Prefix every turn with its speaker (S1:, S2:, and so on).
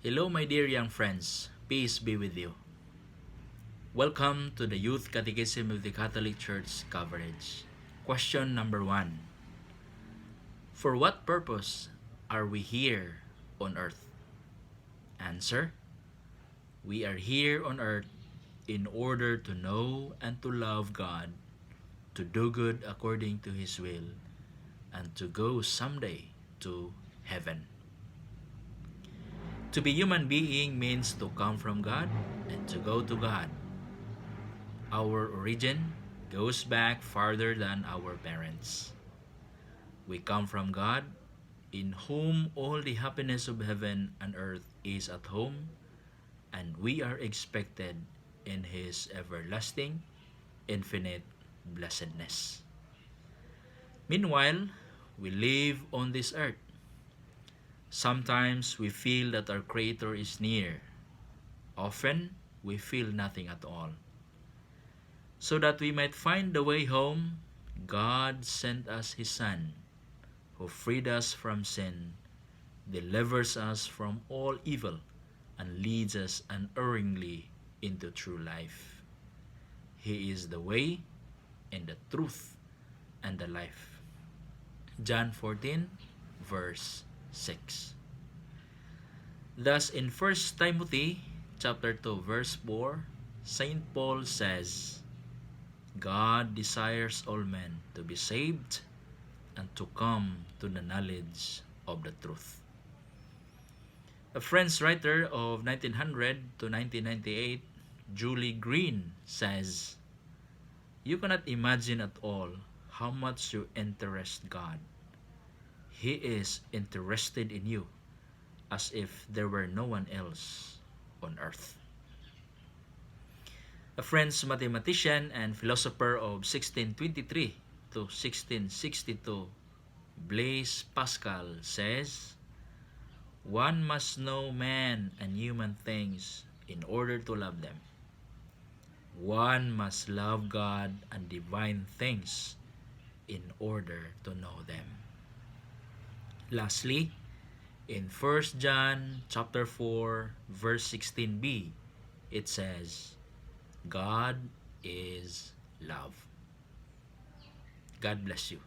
S1: Hello, my dear young friends. Peace be with you. Welcome to the Youth Catechism of the Catholic Church coverage. Question number 1. For what purpose are we here on earth? Answer: we are here on earth in order to know and to love God, to do good according to His will, and to go someday to heaven. To be human being means to come from God and to go to God. Our origin goes back farther than our parents. We come from God, in whom all the happiness of heaven and earth is at home, and we are expected in His everlasting, infinite blessedness. Meanwhile, we live on this earth. Sometimes we feel that our Creator is near. Often, we feel nothing at all. So that we might find the way home, God sent us His Son, who freed us from sin, delivers us from all evil, and leads us unerringly into true life. He is the way, and the truth, and the life. John 14, verse 6. Thus in 1 Timothy chapter 2 verse 4, St. Paul says, God desires all men to be saved and to come to the knowledge of the truth. A French writer of 1900 to 1998, Julie Green, says, you cannot imagine at all how much you interest God. He is interested in you as if there were no one else on earth. A French mathematician and philosopher of 1623 to 1662, Blaise Pascal, says, one must know man and human things in order to love them. One must love God and divine things in order to know them. Lastly, in 1 John chapter 4 verse 16b, it says, God is love. God bless you.